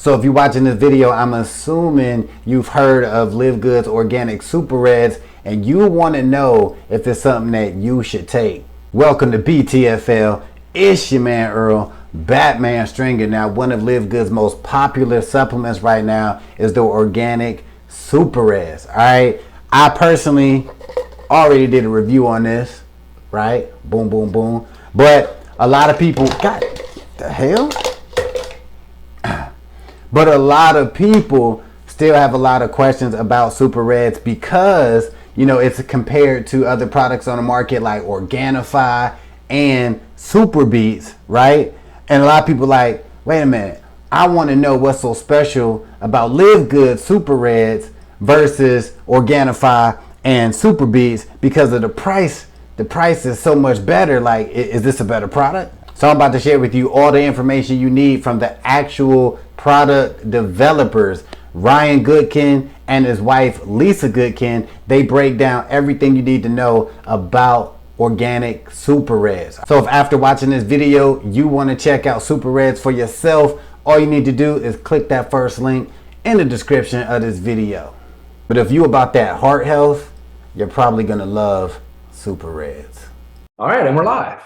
So if you're watching this video, I'm assuming you've heard of LiveGood's organic super reds and you want to know if it's something that you should take. Welcome to BTFL. It's your man Earl, Batman Stringer. Now, one of LiveGood's most popular supplements right now is the organic super reds. All right, I personally already did a review on this, right? Boom, boom, boom. But a lot of people, God, the hell? But a lot of people still have a lot of questions about super reds because, you know, it's compared to other products on the market like Organifi and Super Beats, right? And a lot of people like, wait a minute, I want to know what's so special about LiveGood Super Reds versus Organifi and Super Beats because of the price. The price is so much better. Like, is this a better product? So I'm about to share with you all the information you need from the actual product developers, Ryan Goodkin and his wife, Lisa Goodkin. They break down everything you need to know about organic super reds. So if after watching this video, you want to check out super reds for yourself, all you need to do is click that first link in the description of this video. But if you about that heart health, you're probably going to love super reds. All right, and we're live.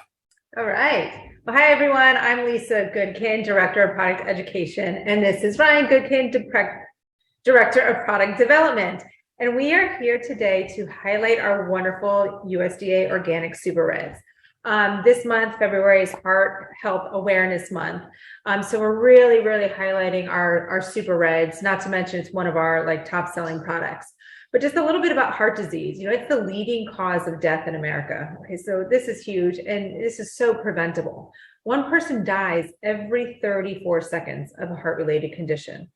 All right. Well, hi, everyone. I'm Lisa Goodkin, Director of Product Education, and this is Ryan Goodkin, Director of Product Development. And we are here today to highlight our wonderful USDA Organic Super Reds. This month, February, is Heart Health Awareness Month. So we're really highlighting our Super Reds, not to mention it's one of our top selling products. But just a little bit about heart disease. You know, it's the leading cause of death in America. Okay, so this is huge and this is so preventable. One person dies every 34 seconds of a heart-related condition.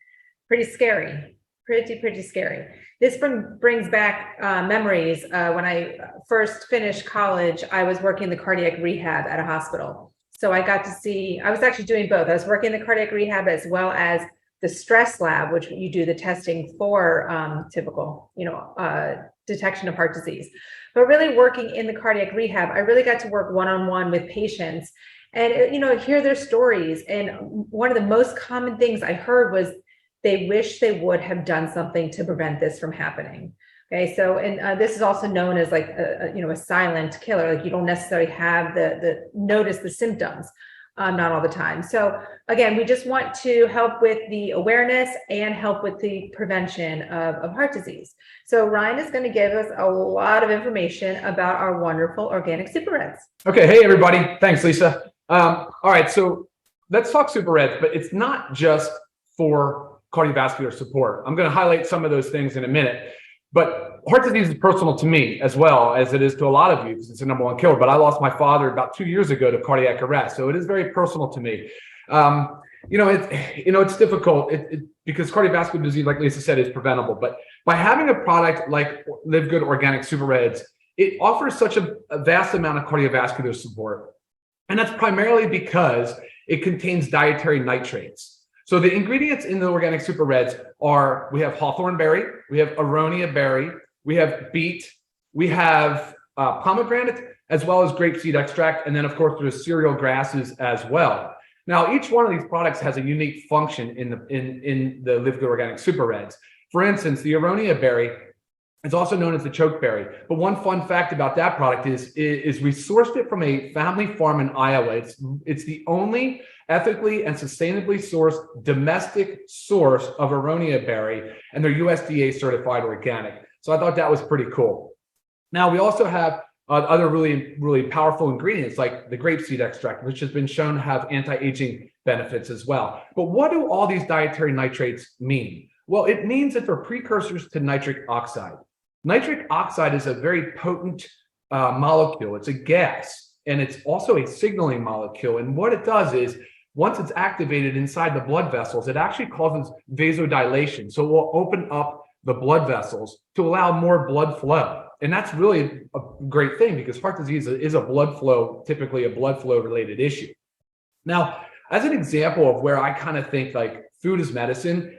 Pretty scary, pretty scary. This brings back memories. When I first finished college, I was working the cardiac rehab at a hospital. So I got to see, I was actually doing both. I was working the cardiac rehab as well as the stress lab, which you do the testing for typical, detection of heart disease. But really working in the cardiac rehab, I really got to work one-on-one with patients and, hear their stories. And one of the most common things I heard was they wish they would have done something to prevent this from happening. Okay, so, and this is also known as like a silent killer. Like you don't necessarily have notice the symptoms. Not all the time. So again, we just want to help with the awareness and help with the prevention of heart disease. So Ryan is going to give us a lot of information about our wonderful organic super reds. Okay, hey everybody. Thanks, Lisa. All right, so let's talk super reds, but it's not just for cardiovascular support. I'm going to highlight some of those things in a minute. But heart disease is personal to me as well as it is to a lot of you because it's the #1 killer. But I lost my father about 2 years ago to cardiac arrest, so it is very personal to me. It's difficult because cardiovascular disease, like Lisa said, is preventable. But by having a product like LiveGood Organic Super Reds, it offers such a vast amount of cardiovascular support, and that's primarily because it contains dietary nitrates. So the ingredients in the organic super reds are, we have hawthorn berry, we have aronia berry, we have beet, we have pomegranate, as well as grapeseed extract. And then of course there's cereal grasses as well. Now, each one of these products has a unique function in the LiveGood Organic Super Reds. For instance, the aronia berry is also known as the chokeberry. But one fun fact about that product is we sourced it from a family farm in Iowa. It's the only ethically and sustainably sourced domestic source of aronia berry, and they're USDA certified organic. So I thought that was pretty cool. Now, we also have other really powerful ingredients like the grapeseed extract, which has been shown to have anti-aging benefits as well. But what do all these dietary nitrates mean? Well, it means that they're precursors to nitric oxide. Nitric oxide is a very potent molecule. It's a gas, and it's also a signaling molecule. And what it does is, once it's activated inside the blood vessels, it actually causes vasodilation. So it will open up the blood vessels to allow more blood flow. And that's really a great thing because heart disease is typically a blood flow related issue. Now, as an example of where I kind of think like food is medicine,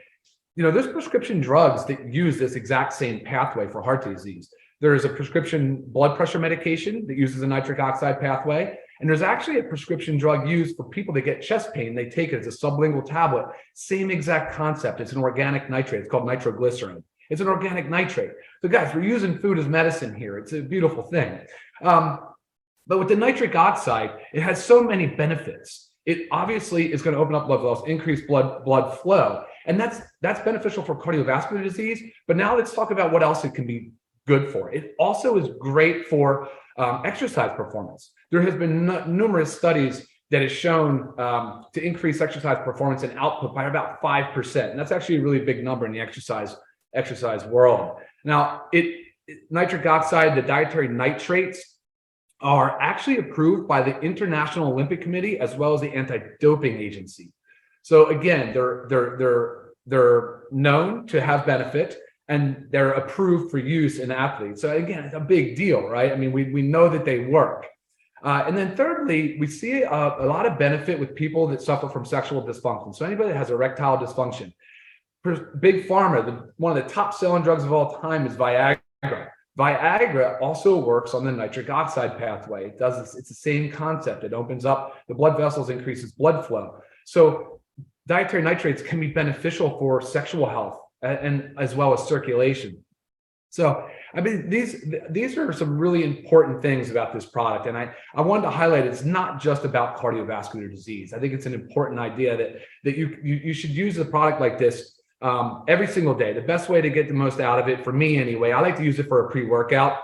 there's prescription drugs that use this exact same pathway for heart disease. There is a prescription blood pressure medication that uses a nitric oxide pathway. And there's actually a prescription drug used for people that get chest pain. They take it as a sublingual tablet. Same exact concept. It's an organic nitrate. It's called nitroglycerin. It's an organic nitrate. So guys, we're using food as medicine here. It's a beautiful thing. But with the nitric oxide, it has so many benefits. It obviously is going to open up blood vessels, increase blood flow. And that's beneficial for cardiovascular disease. But now let's talk about what else it can be good for. It also is great for exercise performance. There has been numerous studies that has shown to increase exercise performance and output by about 5%. And that's actually a really big number in the exercise world. Now, nitric oxide, the dietary nitrates, are actually approved by the International Olympic Committee as well as the Anti-Doping Agency. So again, they're known to have benefit, and they're approved for use in athletes. So again, it's a big deal, right? I mean, we know that they work. And then thirdly, we see a lot of benefit with people that suffer from sexual dysfunction. So anybody that has erectile dysfunction. Big Pharma, one of the top selling drugs of all time is Viagra. Viagra also works on the nitric oxide pathway. It's the same concept. It opens up the blood vessels, increases blood flow. So dietary nitrates can be beneficial for sexual health and as well as circulation. So, I mean, these are some really important things about this product. And I wanted to highlight it's not just about cardiovascular disease. I think it's an important idea that you should use a product like this every single day. The best way to get the most out of it, for me anyway, I like to use it for a pre-workout,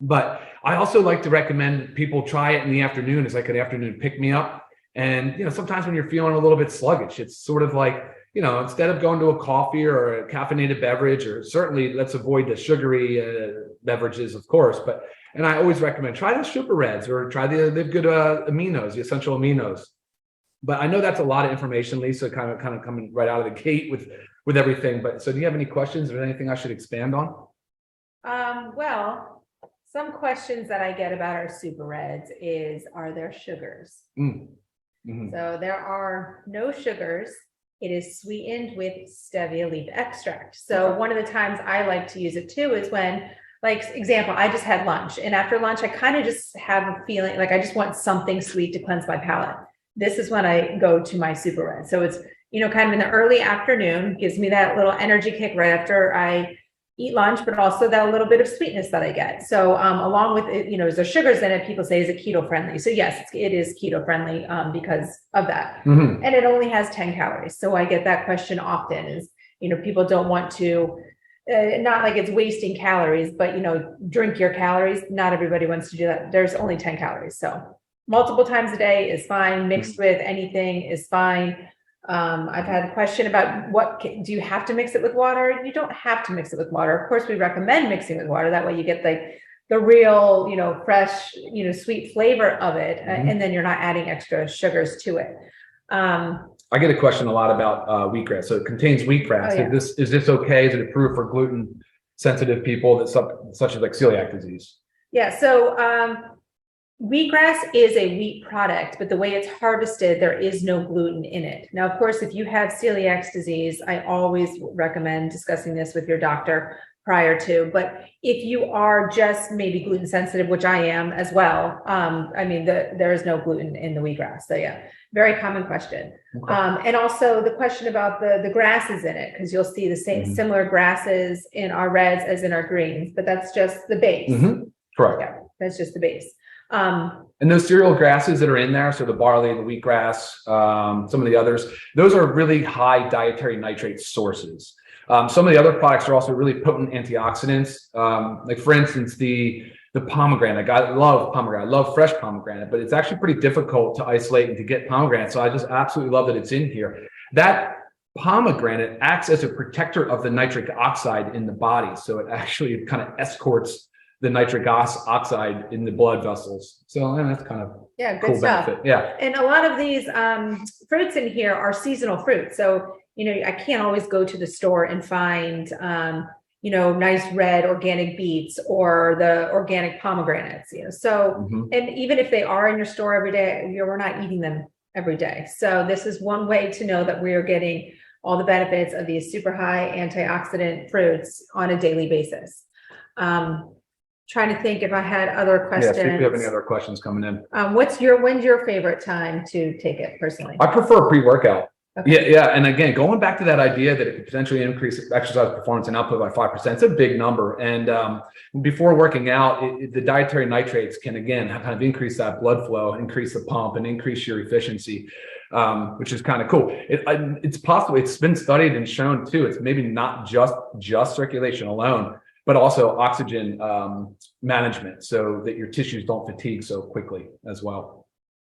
but I also like to recommend people try it in the afternoon as like an afternoon pick-me-up. And, sometimes when you're feeling a little bit sluggish, it's sort of like, instead of going to a coffee or a caffeinated beverage, or certainly let's avoid the sugary beverages, of course, and I always recommend try the Super Reds or try the LiveGood aminos, the essential aminos. But I know that's a lot of information, Lisa, kind of coming right out of the gate with everything. But so do you have any questions or anything I should expand on? Well, some questions that I get about our Super Reds is, are there sugars? Mm-hmm. So there are no sugars. It is sweetened with stevia leaf extract. So one of the times I like to use it too is when, like, example, I just had lunch, and after lunch, I kind of just have a feeling like I just want something sweet to cleanse my palate. This is when I go to my Super Red. So it's, kind of in the early afternoon, gives me that little energy kick right after I eat lunch, but also that little bit of sweetness that I get. So along with it, is there sugars in it? People say, is it keto friendly? So yes, it is keto friendly because of that. Mm-hmm. And it only has 10 calories. So I get that question often is, people don't want to, not like it's wasting calories, but, drink your calories. Not everybody wants to do that. There's only 10 calories. So multiple times a day is fine. Mixed with anything is fine. I've had a question about do you have to mix it with water? You don't have to mix it with water. Of course, we recommend mixing with water. That way you get the real, fresh, sweet flavor of it. Mm-hmm. And then you're not adding extra sugars to it. I get a question a lot about wheatgrass. So it contains wheatgrass. Oh, yeah. Is this okay? Is it approved for gluten sensitive people such as like celiac disease? Yeah. So, wheatgrass is a wheat product, but the way it's harvested, there is no gluten in it. Now, of course, if you have celiac disease, I always recommend discussing this with your doctor prior to, but if you are just maybe gluten sensitive, which I am as well, there is no gluten in the wheatgrass. So yeah, very common question. Okay. And also the question about the grasses in it, because you'll see the same similar grasses in our reds as in our greens, but that's just the base. Mm-hmm. Correct. Yeah, that's just the base. And those cereal grasses that are in there, so the barley, the wheatgrass, some of the others, those are really high dietary nitrate sources. Some of the other products are also really potent antioxidants. Like for instance, the pomegranate. I love pomegranate. I love fresh pomegranate, but it's actually pretty difficult to isolate and to get pomegranate. So I just absolutely love that it's in here. That pomegranate acts as a protector of the nitric oxide in the body. So it actually kind of escorts the nitric oxide in the blood vessels. So that's kind of good cool stuff. Benefit. Yeah. And a lot of these fruits in here are seasonal fruits. So, I can't always go to the store and find, nice red organic beets or the organic pomegranates, So, and even if they are in your store every day, we're not eating them every day. So this is one way to know that we are getting all the benefits of these super high antioxidant fruits on a daily basis. trying to think if I had other Yeah, see if we have any questions. other questions coming in. When's your favorite time to take it personally? I prefer pre-workout. Okay. Yeah. And again, going back to that idea that it could potentially increase exercise performance and output by 5%, it's a big number. And before working out, the dietary nitrates can, again, kind of increase that blood flow, increase the pump, and increase your efficiency, which is kind of cool. It's possible. It's been studied and shown too. It's maybe not just circulation alone, but also oxygen management, so that your tissues don't fatigue so quickly as well.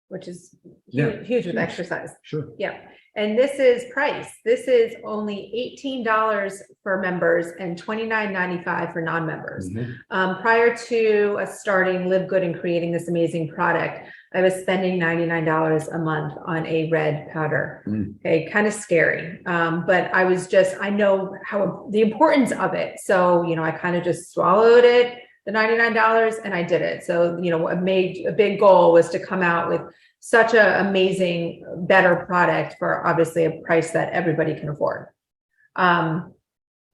Which is huge with exercise. Sure. Yeah. And this is price. This is only $18 for members and $29.95 for non-members. Prior to us starting LiveGood and creating this amazing product, I was spending $99 a month on a red powder. Okay, kind of scary. But I know how the importance of it. So, I kind of just swallowed it, the $99, and I did it. So, a big goal was to come out with such an amazing, better product for obviously a price that everybody can afford.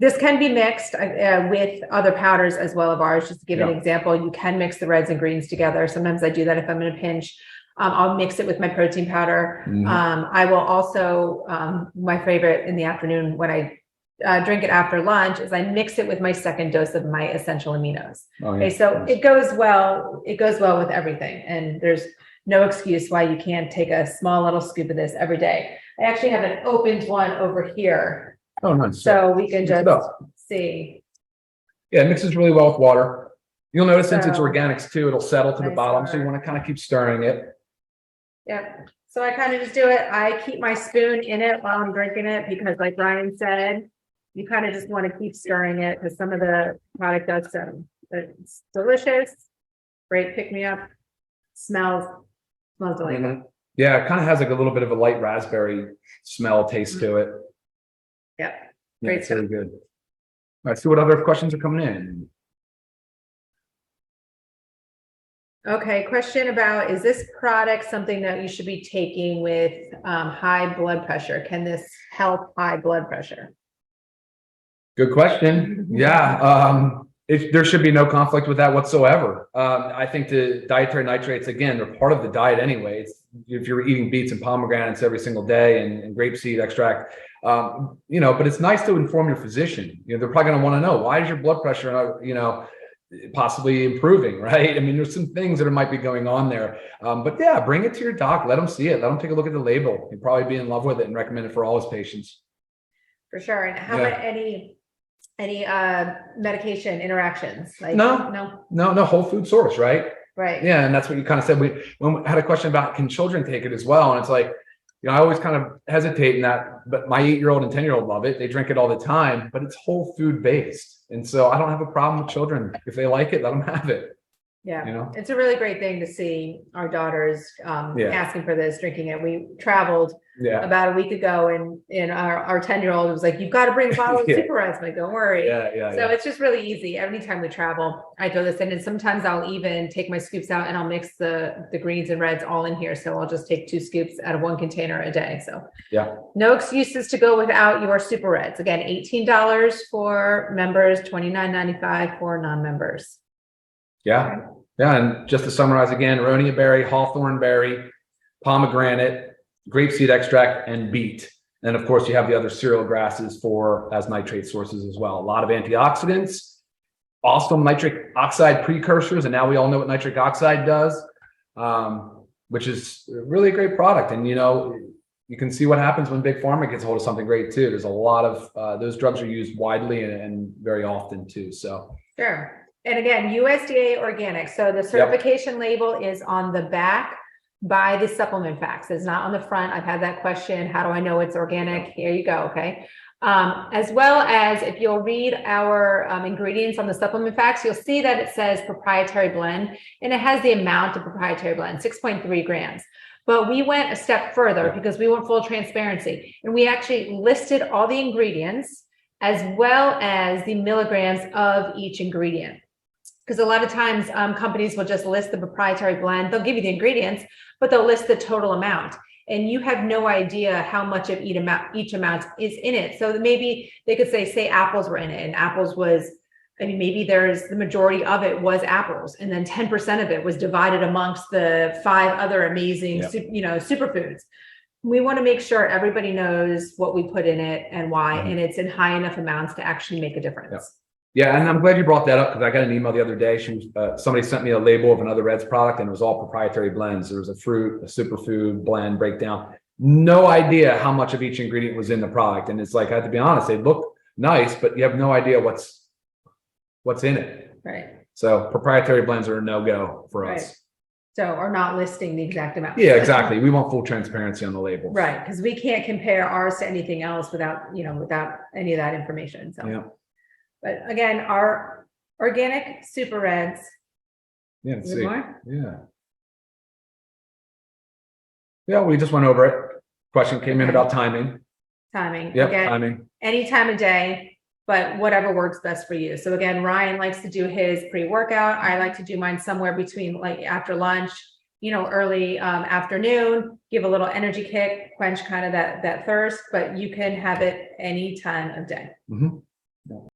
This can be mixed with other powders as well of ours. Just to give an example, you can mix the reds and greens together. Sometimes I do that if I'm in a pinch. I'll mix it with my protein powder. I will also, my favorite in the afternoon when I drink it after lunch is I mix it with my second dose of my essential aminos. Okay, so it goes well with everything. And there's no excuse why you can't take a small little scoop of this every day. I actually have an opened one over here. Oh, nice. So we can just see. Yeah, it mixes really well with water. You'll notice since it's organics too, it'll settle to the bottom. So you want to kind of keep stirring it. Yep. So I kind of just do it. I keep my spoon in it while I'm drinking it because like Ryan said, you kind of just want to keep stirring it because some of the product does it's delicious. Great pick-me-up. Smells delicious. Yeah, it kind of has like a little bit of a light raspberry smell taste to it. Yep. Great It's really good. All right, see what other questions are coming in. Okay, question about, is this product something that you should be taking with high blood pressure? Can this help high blood pressure? Good question. Yeah, there should be no conflict with that whatsoever. I think the dietary nitrates, again, they're part of the diet anyway. If you're eating beets and pomegranates every single day and grapeseed extract, but it's nice to inform your physician. They're probably going to want to know, why is your blood pressure, possibly improving, right? I mean, there's some things that might be going on there. But yeah, bring it to your doc. Let them see it. Let them take a look at the label. He'd probably be in love with it and recommend it for all his patients. For sure. And how about any medication interactions? Like, no whole food source, right? Right. Yeah. And that's what you kind of said. We had a question about, can children take it as well? And it's like, I always kind of hesitate in that, but my 8-year-old and 10-year-old love it. They drink it all the time, but it's whole food based. And so I don't have a problem with children. If they like it, let them have it. Yeah. It's a really great thing to see our daughters asking for this, drinking it. We traveled about a week ago and our 10-year-old was like, you've got to bring a bottle of Super Reds. I'm like, don't worry. So it's just really easy. Anytime we travel, I throw this in, and sometimes I'll even take my scoops out and I'll mix the greens and reds all in here. So I'll just take 2 scoops out of 1 container a day. So no excuses to go without your Super Reds. Again, $18 for members, $29.95 for non-members. Yeah. And just to summarize again, aronia berry, hawthorn berry, pomegranate, grapeseed extract, and beet. And of course, you have the other cereal grasses as nitrate sources as well. A lot of antioxidants, also nitric oxide precursors. And now we all know what nitric oxide does, which is really a great product. And, you can see what happens when Big Pharma gets a hold of something great too. There's a lot of those drugs are used widely and very often too. So sure. And again, USDA organic. So the certification label is on the back by the supplement facts. It's not on the front. I've had that question. How do I know it's organic? Here you go. Okay. As well as if you'll read our ingredients on the supplement facts, you'll see that it says proprietary blend, and it has the amount of proprietary blend, 6.3 grams. But we went a step further because we want full transparency, and we actually listed all the ingredients as well as the milligrams of each ingredient. Because a lot of times companies will just list the proprietary blend. They'll give you the ingredients, but they'll list the total amount. And you have no idea how much of each amount is in it. So maybe they could say apples were in it, and apples was, I mean, maybe there's the majority of it was apples, and then 10% of it was divided amongst the 5 other amazing, superfoods. We want to make sure everybody knows what we put in it and why, and it's in high enough amounts to actually make a difference. Yeah, and I'm glad you brought that up because I got an email the other day. Somebody sent me a label of another Reds product, and it was all proprietary blends. There was a fruit, a superfood blend breakdown. No idea how much of each ingredient was in the product, and it's like, I have to be honest, they look nice, but you have no idea what's in it. Right. So proprietary blends are a no-go for us. So, or not listing the exact amount. Yeah, exactly. We want full transparency on the label. Right, because we can't compare ours to anything else without any of that information. So. Yeah. But again, our organic super reds. Yeah, let's see. More? Yeah. Yeah, we just went over it. Question came in about timing. Timing. Yep, again, timing. Any time of day, but whatever works best for you. So again, Ryan likes to do his pre-workout. I like to do mine somewhere between like after lunch, early afternoon, give a little energy kick, quench kind of that thirst, but you can have it any time of day. Mm-hmm.